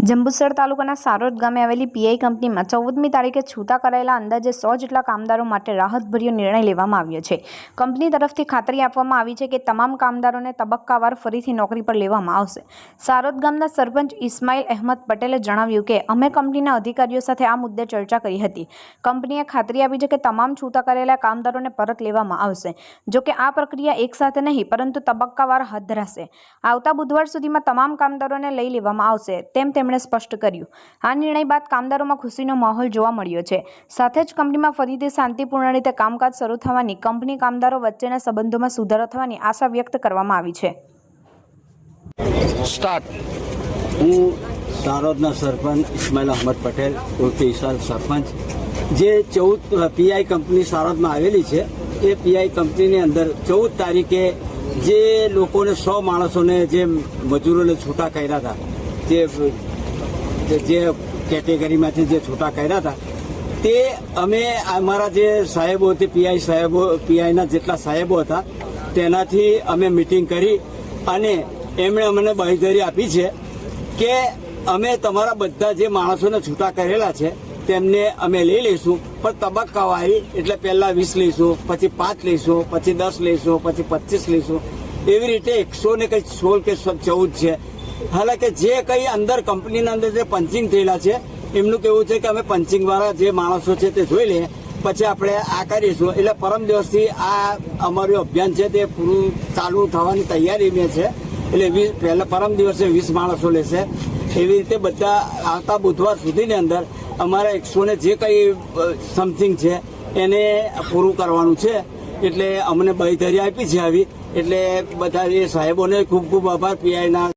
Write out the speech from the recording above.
જંબુસર તાલુકાના સારોદ ગામે આવેલી પીઆઈ કંપનીમાં 14મી તારીખે છૂટા કરાયેલા અંદાજે 100 જેટલા કામદારો માટે રાહતભર્યો નિર્ણય લેવામાં આવ્યો છે। કંપની તરફથી ખાતરી આપવામાં આવી છે કે તમામ કામદારોને તબક્કાવાર ફરીથી નોકરી પર લેવામાં આવશે। સારોદ ગામના સરપંચ ઇસ્માઇલ અહેમદ પટેલે જણાવ્યું કે અમે કંપનીના અધિકારીઓ સાથે આ મુદ્દે ચર્ચા કરી હતી। કંપનીએ ખાતરી આપી છે કે તમામ છૂટા કરેલા કામદારોને પરત લેવામાં આવશે। જો કે આ પ્રક્રિયા એકસાથે નહીં પરંતુ તબક્કાવાર હાથ ધરાશે। આવતા બુધવાર સુધીમાં તમામ કામદારોને લઈ લેવામાં આવશે તેમ તેમણે સ્પષ્ટ કર્યું। આ નિર્ણય બાદ કામદારોમાં ખુશીનો માહોલ જોવા મળ્યો છે। સાથે જ કંપનીમાં ફરીથી શાંતિપૂર્ણ રીતે કામકાજ શરૂ થવાની, કંપની કામદારો વચ્ચેના સંબંધોમાં સુધારો થવાની આશા વ્યક્ત કરવામાં આવી છે। હું સારોદના સરપંચ ઇસ્માઇલ અહેમદ પટેલ ઉર્ફે ઈશાલ સરપંચ, જે 14 પીઆઈ કંપની સારોદમાં આવેલી છે એ પીઆઈ કંપનીની અંદર 14 તારીખે જે લોકોને 100 માણસોને જે મજૂરોને છૂટા કર્યા હતા, જે કેટેગરીમાંથી જે છૂટા કર્યા હતા તે અમે અમારા જે સાહેબો તે પીઆઈના જેટલા સાહેબો હતા તેનાથી અમે મિટિંગ કરી અને એમણે અમને બાંહેધરી આપી છે કે અમે તમારા બધા જે માણસોને છૂટા કરેલા છે તેમને અમે લઈ લઈશું, પણ તબક્કાવારી, એટલે પહેલા 20 લઈશું, પછી 5 લઈશું, પછી 10 લઈશું, પછી 25 લઈશું, એવી રીતે 116 કે 14 છે। હાલાકી જે કંઈ અંદર કંપનીના અંદર જે પંચિંગ થયેલા છે એમનું કહેવું છે કે અમે પંચિંગવાળા જે માણસો છે તે જોઈ લઈએ પછી આપણે આ કરીશું। એટલે પરમ દિવસથી આ અમારું અભિયાન છે તે પૂરું ચાલુ થવાની તૈયારી મેં છે। એટલે પહેલા પરમ દિવસે 20 માણસો લેશે। એવી રીતે બધા આવતા બુધવાર સુધીની અંદર અમારા 100 જે કંઈ સમથિંગ છે એને પૂરું કરવાનું છે। એટલે અમને બાંહેધરી આપી છે આવી, એટલે બધા એ સાહેબોને ખૂબ ખૂબ આભાર પીઆઈના।